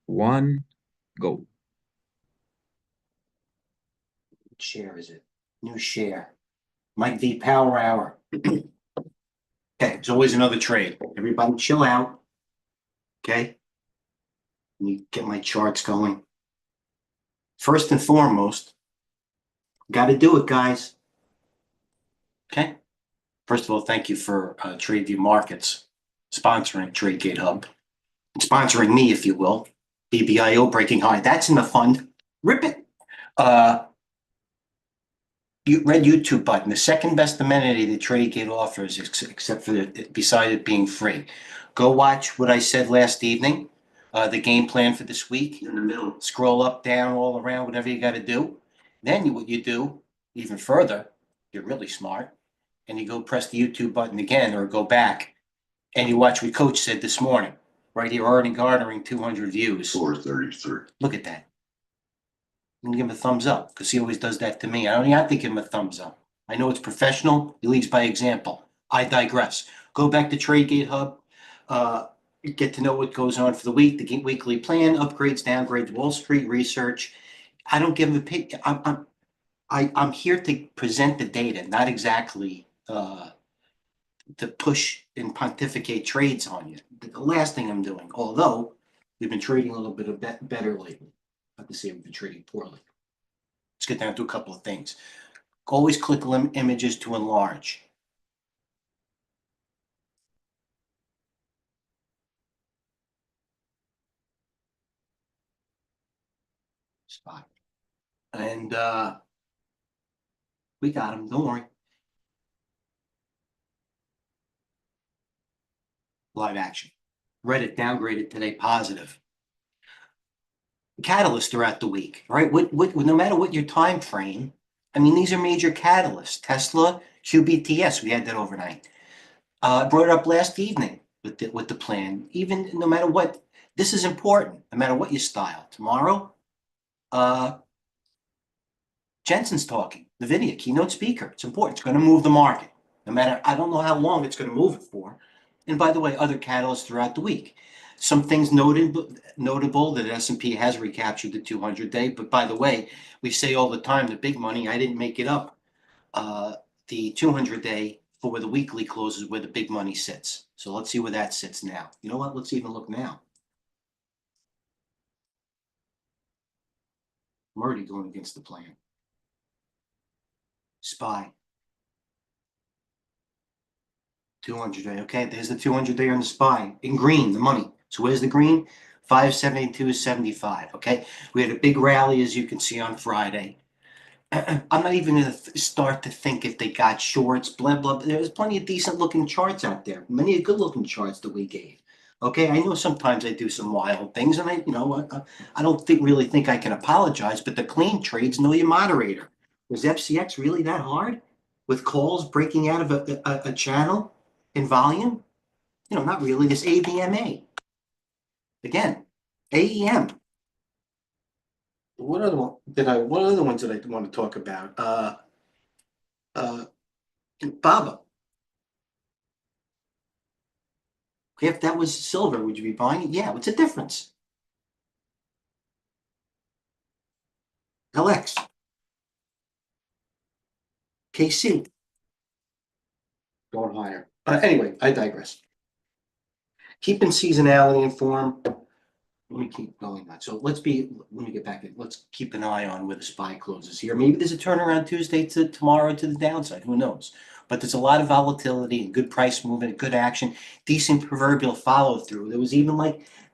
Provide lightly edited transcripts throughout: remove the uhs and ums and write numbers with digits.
one, go. What share is it? New share. Mike V Power Hour. Okay, there's always another trade. Everybody chill out. Okay. Let me get my charts going. First and foremost, got to do it, guys. Okay. First of all, thank you for Tradeview Markets sponsoring TradeGATEHub. Sponsoring me, if you will. BBIO breaking high. That's in the fund. Rip it. Red YouTube button, the second best amenity that TradeGate offers, except for beside it being free. Go watch what I said last evening. The game plan for this week in the middle. Scroll up, down, all around, whatever you got to do. Then what you do, even further, you're really smart, and you go press the YouTube button again or go back, and you watch what Coach said this morning. Right here, already garnering 200 views. 433. Look at that. I'm gonna give him a thumbs up because he always does that to me. I don't even have to give him a thumbs up. I know it's professional. He leads by example. I digress. Go back to TradeGATEHub. Get to know what goes on for the week, the weekly plan, upgrades, downgrades, Wall Street research. I don't give him a pick. I'm here to present the data, not exactly to push and pontificate trades on you. The last thing I'm doing, although we've been trading a little bit better lately. Not to say we've been trading poorly. Let's get down to a couple of things. Always click images to enlarge. Spot. And we got them, don't worry. Live action. Reddit downgraded today, positive. Catalysts throughout the week, right? No matter what your time frame, I mean, these are major catalysts. Tesla, QBTS, we had that overnight. I brought it up last evening with the plan. Even no matter what, this is important. No matter what your style. Tomorrow, Jensen's talking. NVIDIA keynote speaker. It's important. It's going to move the market. No matter, I don't know how long it's going to move it for. And by the way, other catalysts throughout the week. Some things notable that S&P has recaptured the 200-day. But by the way, we say all the time the big money. I didn't make it up. The 200-day for where the weekly closes, where the big money sits. So let's see where that sits now. You know what? Let's even look now. I'm already going against the plan. SPY. 200-day. Okay, there's the 200-day on the SPY. In green, the money. So where's the green? 572.75. Okay, we had a big rally, as you can see, on Friday. I'm not even going to start to think if they got shorts, blah, blah. There's plenty of decent looking charts out there. Many good looking charts that we gave. Okay, I know sometimes I do some wild things, and I don't really think I can apologize, but the clean trades know your moderator. Was FCX really that hard? With calls breaking out of a channel in volume? Not really. This AVMA. Again, AEM. What other ones did I want to talk about? Baba. If that was silver, would you be buying it? Yeah, what's the difference? LX. KC. Going higher. Anyway, I digress. Keeping seasonality in form. Let me keep going on. So let me get back in. Let's keep an eye on where the SPY closes here. Maybe there's a turnaround Tuesday to tomorrow to the downside. Who knows? But there's a lot of volatility and good price movement, good action, decent proverbial follow through. There was even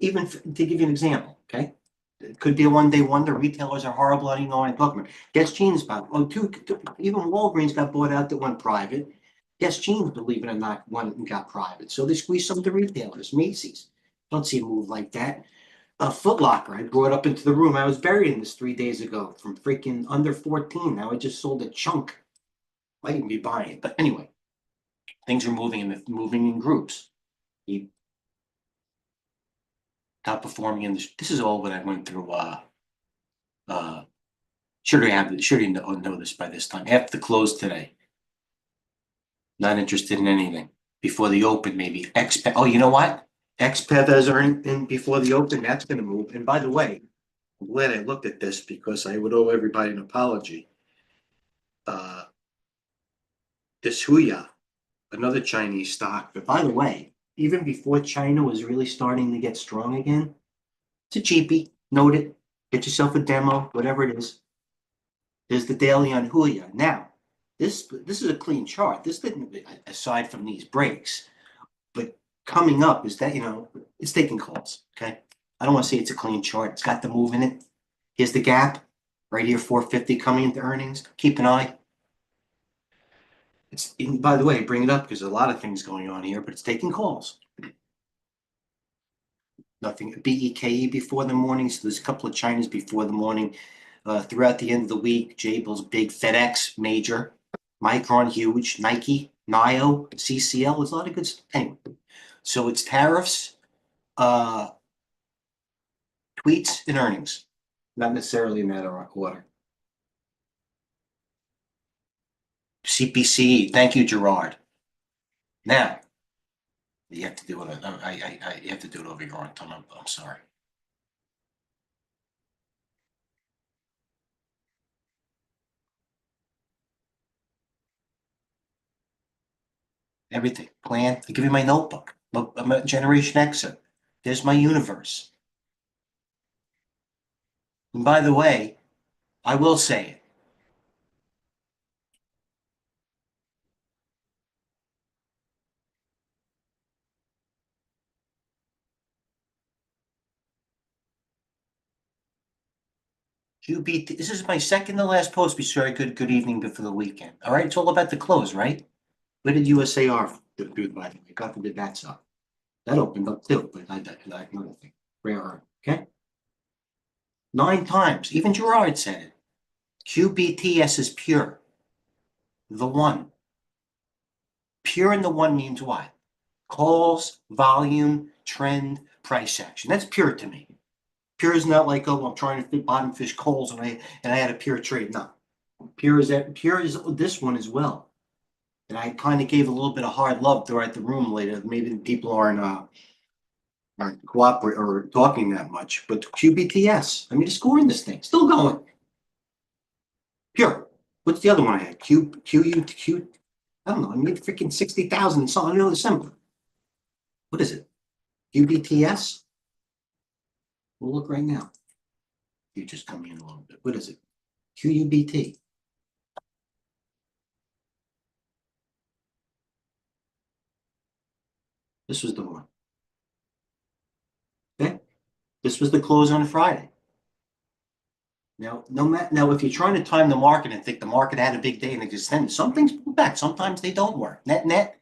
to give you an example, okay? It could be a one-day wonder. Retailers are horrible. I don't know any Pokemon. Guess Jeans bought. Even Walgreens got bought out that went private. Guess Jeans, believe it or not, went and got private. So they squeezed some of the retailers. Macy's. Don't see a move like that. Foot Locker, I brought up into the room. I was buried in this 3 days ago from freaking under 14. Now I just sold a chunk. Might even be buying it. But anyway, things are moving in groups. Top performing in this is all what I went through. Should you know this by this time. After the close today. Not interested in anything. Before the open, maybe. Oh, you know what? XPET has earned in before the open, that's gonna move. And by the way, I'm glad I looked at this because I would owe everybody an apology. Uh, this Huya, another Chinese stock, but by the way, even before China was really starting to get strong again, it's a cheapie, note it, get yourself a demo, whatever it is. There's the daily on Huya. Now, this is a clean chart. This didn't, aside from these breaks, but coming up is that, it's taking calls, okay? I don't want to say it's a clean chart. It's got the move in it. Here's the gap, right here, 450 coming into earnings. Keep an eye. It's, by the way, bring it up because there's a lot of things going on here, but it's taking calls. Nothing, BEKE before the morning. So there's a couple of Chinas before the morning. Throughout the end of the week, Jabil's big, FedEx major, Micron huge, Nike, NIO, CCL. There's a lot of good stuff. Anyway, so it's tariffs, tweets, and earnings, not necessarily in that order. CPC, thank you, Gerard. Now, you have to do it. You have to do it over your own time. I'm sorry. Everything plan. I give you my notebook. Look, I'm a Generation Xer. There's my universe. And by the way, I will say it. QBT. This is my second to last post. Be sure good evening before the weekend. All right, it's all about the close, right? Where did USAR do, by the way? God forbid that's up. That opened up too, but I another thing. Rare earth. Okay. 9 times. Even Gerard said it. QBTS is pure. The one. Pure and the one means what? Calls, volume, trend, price action. That's pure to me. Pure is not like, oh, I'm trying to bottom fish calls and I had a pure trade. No. Pure is this one as well. And I kind of gave a little bit of hard love throughout the room later. Maybe the people aren't cooperating or talking that much, but QBTS. I mean, it's scoring this thing, still going. Pure. What's the other one I had? QU. I don't know. I made freaking 60,000 something. I know the symbol. What is it? QBTS. We'll look right now. You just come in a little bit. What is it? QUBT. This was the one. Okay. This was the close on Friday. Now, now, if you're trying to time the market and think the market had a big day and extended, some things pull back. Sometimes they don't work. Net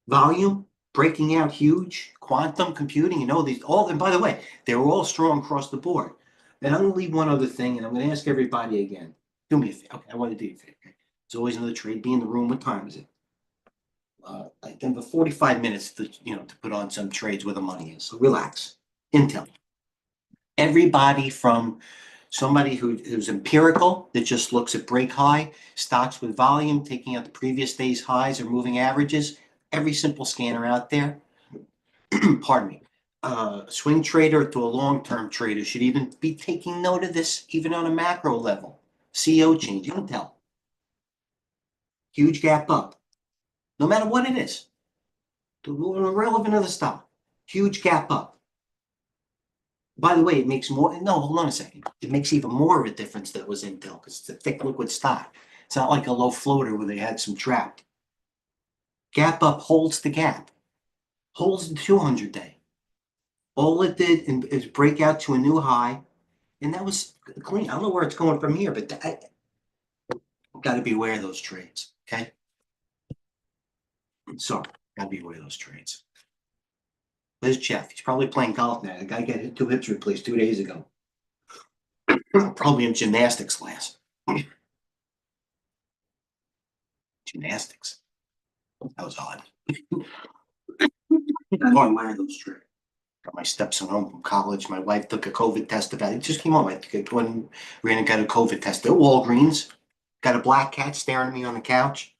volume breaking out huge. Quantum computing. These all. And by the way, they were all strong across the board. And I'm going to leave one other thing, and I'm going to ask everybody again. Do me a favor. Okay, I want to do you a favor. Okay? There's always another trade. Be in the room. What time is it? I think for 45 minutes to put on some trades where the money is. So relax. Intel. Everybody from somebody who's empirical that just looks at break high, stocks with volume, taking out the previous day's highs or moving averages. Every simple scanner out there, pardon me, swing trader to a long-term trader should even be taking note of this, even on a macro level. CO change, Intel. Huge gap up. No matter what it is. Irrelevant of the stock. Huge gap up. By the way, it makes more. No, hold on a second. It makes even more of a difference that it was Intel because it's a thick liquid stock. It's not like a low floater where they had some trapped. Gap up holds the gap, holds the 200-day. All it did is break out to a new high, and that was clean. I don't know where it's going from here, but I got to be aware of those trades. Okay. Sorry, got to be aware of those trades. There's Jeff. He's probably playing golf now. The guy got 2 hips replaced 2 days ago. Probably in gymnastics class. Gymnastics. That was odd. I admire those trades. Got my stepson home from college. My wife took a COVID test about it. It just came home. I ran and got a COVID test at Walgreens. Got a black cat staring at me on the couch.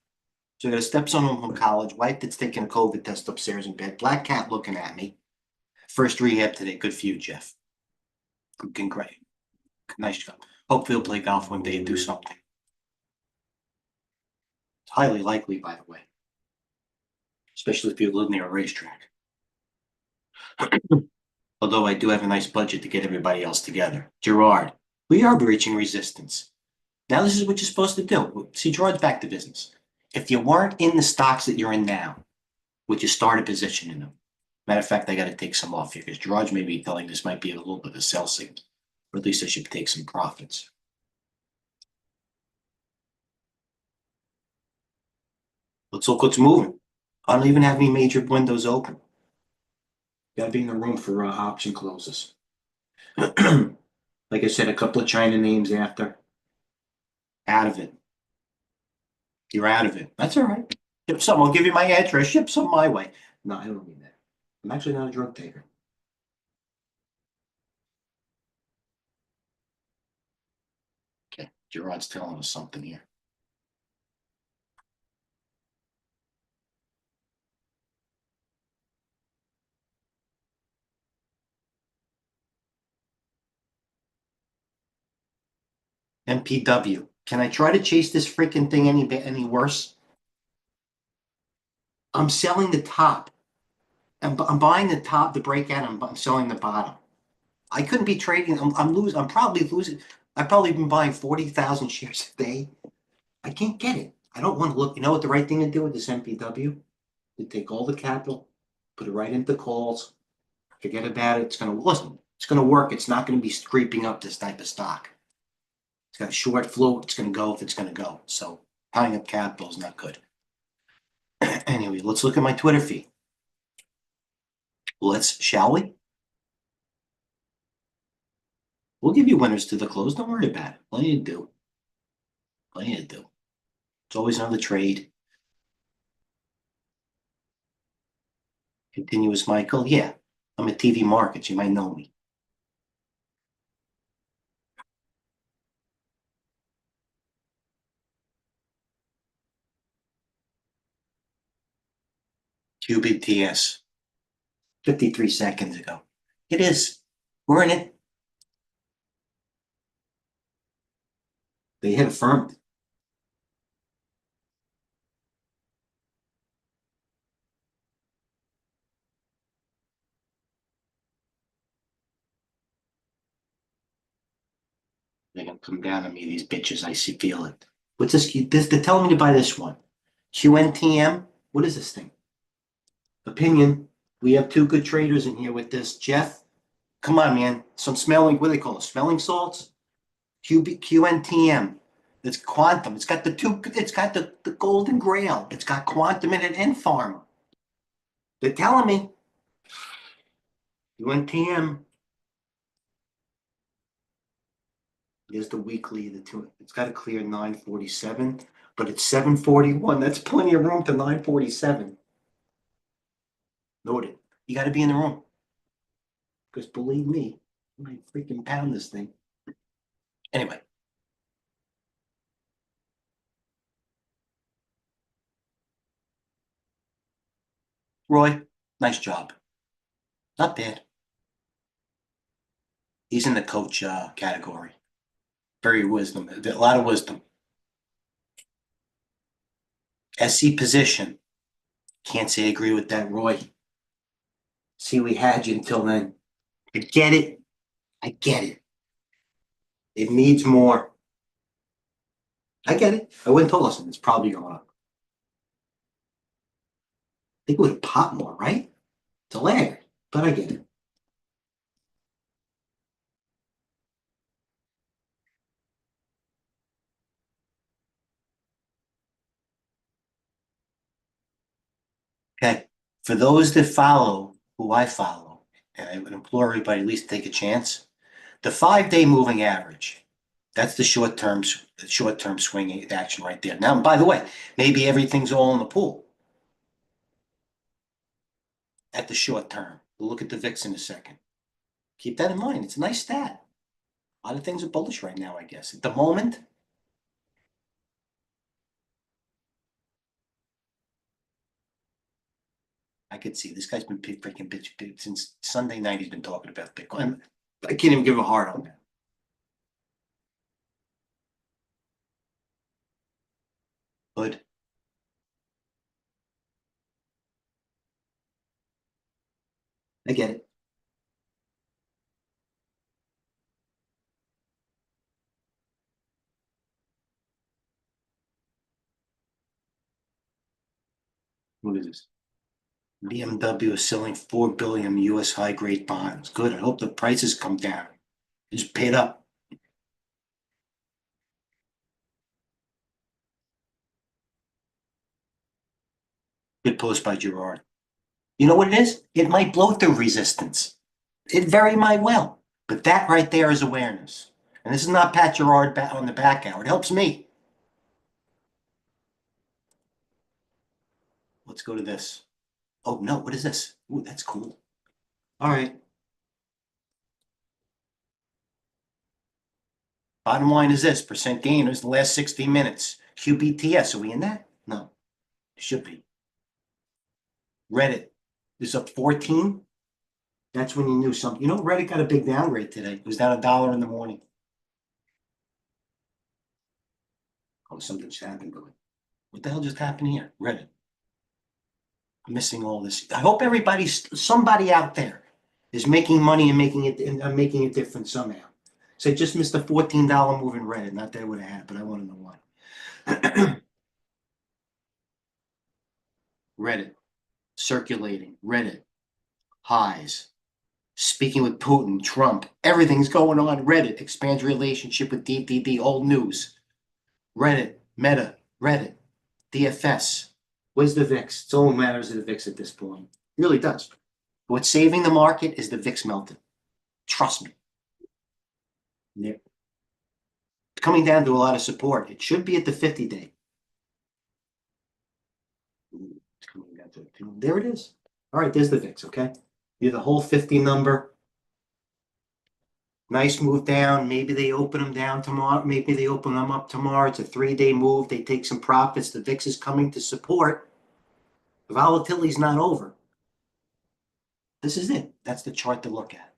So I got a stepson home from college. Wife that's taking a COVID test upstairs in bed. Black cat looking at me. First rehab today. Good for you, Jeff. Great. Nice job. Hopefully he'll play golf one day and do something. It's highly likely, by the way, especially if you live near a racetrack. Although I do have a nice budget to get everybody else together. Gerard, we are reaching resistance. Now this is what you're supposed to do. See, Gerard's back to business. If you weren't in the stocks that you're in now, would you start a position in them? Matter of fact, I got to take some off here because Gerard's maybe telling this might be a little bit of a sell signal, or at least I should take some profits. Let's look what's moving. I don't even have any major windows open. Got to be in the room for option closes. Like I said, a couple of China names after. Out of it. You're out of it. That's all right. Ship some. I'll give you my address. Ship some my way. No, I don't mean that. I'm actually not a drug taker. Okay, Gerard's telling us something here. MPW. Can I try to chase this freaking thing any worse? I'm selling the top. I'm buying the top, the breakout. I'm selling the bottom. I couldn't be trading. I'm losing. I'm probably losing. I've probably been buying 40,000 shares a day. I can't get it. I don't want to look. You know what the right thing to do with this MPW? To take all the capital, put it right into calls. Forget about it. It's going to listen. It's going to work. It's not going to be creeping up this type of stock. It's got a short float. It's going to go if it's going to go. So tying up capital is not good. Anyway, let's look at my Twitter feed. Shall we? We'll give you winners to the close. Don't worry about it. Plenty to do. Plenty to do. It's always another trade. Continuous Michael. Yeah, I'm at TV Markets. You might know me. Cubic TS. 53 seconds ago. It is. We're in it. They hit affirmed. They're gonna come down on me, these bitches. I feel it. What's this? They're telling me to buy this one. QNTM? What is this thing? Opinion. We have two good traders in here with this. Jeff, come on, man. Some smelling, what do they call it? Smelling salts? QNTM. It's quantum. It's got the golden grail. It's got quantum in it and pharma. They're telling me. QNTM. There's the weekly, it's got to clear 947, but it's 741. That's plenty of room to 947. Noted. You got to be in the room. Because believe me, I might freaking pound this thing. Anyway. Roy, nice job. Not bad. He's in the coach category. Very wisdom. A lot of wisdom. SC position. Can't say I agree with that, Roy. See, we had you until then. I get it. I get it. It needs more. I get it. I wouldn't tell us it's probably going up. I think it would have popped more, right? It's a lag, but I get it. Okay. For those that follow who I follow, and I would implore everybody at least take a chance, the 5-day moving average, that's the short-term swing action right there. Now, by the way, maybe everything's all in the pool at the short term. We'll look at the VIX in a second. Keep that in mind. It's a nice stat. A lot of things are bullish right now, I guess. At the moment, I could see this guy's been freaking bitch since Sunday night. He's been talking about Bitcoin. I can't even give him a heart on that. But I get it. What is this? BMW is selling 4 billion US high grade bonds. Good. I hope the prices come down. Just paid up. Good post by Gerard. You know what it is? It might blow through resistance. It very might well. But that right there is awareness. And this is not Pat Gerard on the back hour. It helps me. Let's go to this. Oh no, what is this? Ooh, that's cool. All right. Bottom line is this: percent gainers the last 60 minutes. QBTS, are we in that? No, it should be. Reddit is up 14. That's when you knew something. You know, Reddit got a big downgrade today. It was down $1 in the morning. Oh, something just happened. What the hell just happened here? Reddit. I'm missing all this. I hope somebody out there is making money and making it different somehow. So I just missed a $14 move in Reddit. Not that it would have happened. I want to know why. Reddit, circulating, Reddit, highs, speaking with Putin, Trump, everything's going on. Reddit expands relationship with DDD, old news. Reddit, Meta, Reddit, DFS. Where's the VIX? It's all that matters to the VIX at this point. It really does. What's saving the market is the VIX melting. Trust me. Yeah. It's coming down to a lot of support. It should be at the 50-day. It's coming down to there it is. All right, there's the VIX, okay? You're the whole 50 number. Nice move down. Maybe they open them down tomorrow. Maybe they open them up tomorrow. It's a 3-day move. They take some profits. The VIX is coming to support. The volatility's not over. This is it. That's the chart to look at.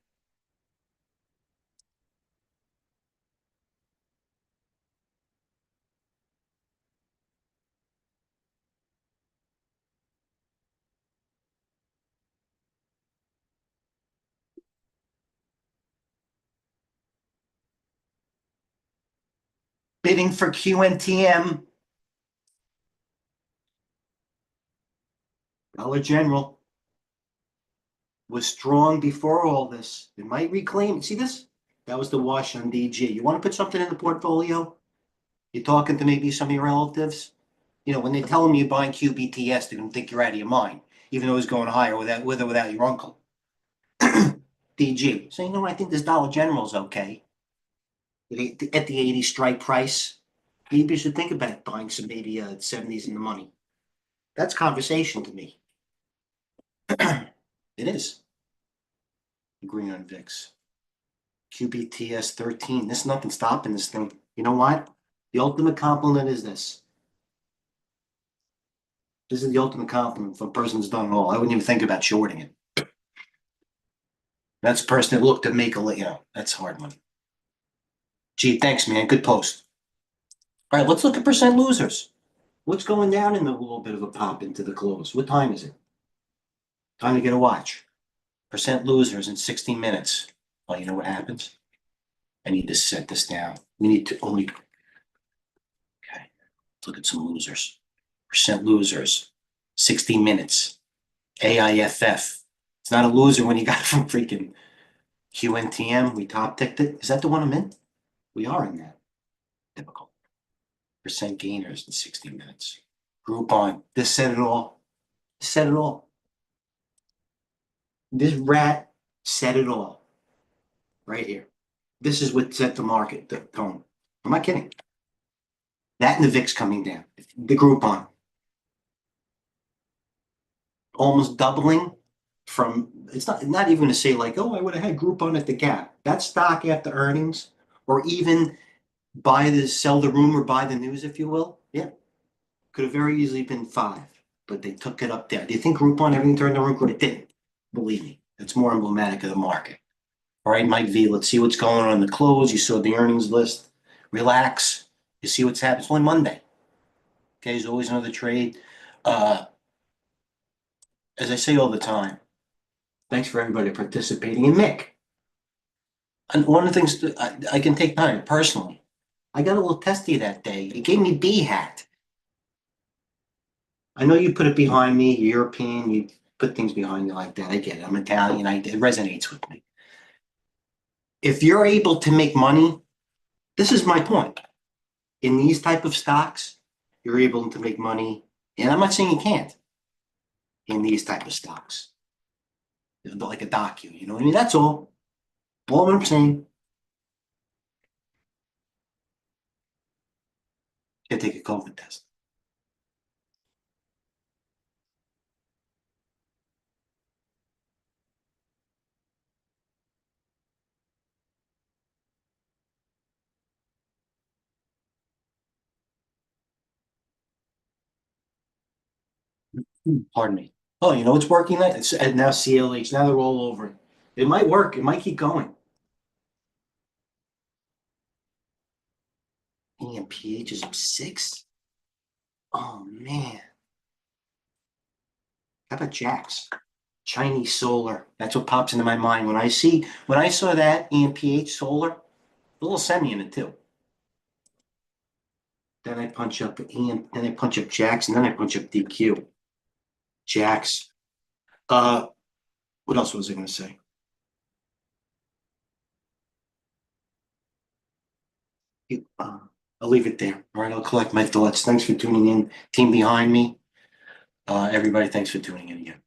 Bidding for QNTM. Dollar General was strong before all this. It might reclaim. See this? That was the wash on DG. You want to put something in the portfolio? You're talking to maybe some of your relatives. You know, when they tell them you're buying QBTS, they're going to think you're out of your mind, even though it's going higher with or without your uncle. DG. So, you know, I think this Dollar General is okay. At the 80 strike price, maybe you should think about buying some maybe 70s in the money. That's conversation to me. It is. Green on VIX. QBTS 13. There's nothing stopping this thing. You know what? The ultimate compliment is this. This is the ultimate compliment for a person who's done it all. I wouldn't even think about shorting it. That's a person that looked to make that's hard money. Gee, thanks, man. Good post. All right, let's look at percent losers. What's going down in a little bit of a pop into the close? What time is it? Time to get a watch. Percent losers in 60 minutes. Oh, you know what happens? I need to set this down. We need to only. Okay, let's look at some losers. Percent losers. 60 minutes. AIFF. It's not a loser when you got it from freaking QNTM. We top ticked it. Is that the one I'm in? We are in that. Typical. Percent gainers in 60 minutes. Groupon. This said it all. This said it all. This rat said it all. Right here. This is what set the market, the tone. I'm not kidding. That and the VIX coming down. The Groupon. Almost doubling from, it's not even to say like, oh, I would have had Groupon at the gap. That stock after earnings, or even sell the rumor, buy the news, if you will. Yeah. Could have very easily been 5. but they took it up there. Do you think Groupon, everything turned around? It didn't. Believe me, it's more emblematic of the market. All right, Mike V, let's see what's going on in the close. You saw the earnings list. Relax. You see what's happening. It's only Monday. Okay, there's always another trade. As I say all the time, thanks for everybody participating. And Mick, and one of the things that I can take time personally. I got a little testy that day. It gave me B hat. I know you put it behind me, you're European, you put things behind you like that. I get it. I'm Italian. It resonates with me. If you're able to make money, this is my point. In these type of stocks, you're able to make money. And I'm not saying you can't in these type of stocks. Like a docu, you know what I mean? That's all. All I'm saying. Can take a COVID test. Pardon me. Oh, you know what's working? It's and now CLH. Now they're all over it. It might work. It might keep going. EMPH is up 6. Oh man. How about Jax? Chinese solar. That's what pops into my mind when I saw that EMPH solar, a little semi in it too. Then I punch up then I punch up Jax, and then I punch up DQ. Jax. What else was I gonna say? I'll leave it there. All right, I'll collect my thoughts. Thanks for tuning in. Team behind me. Everybody, thanks for tuning in again.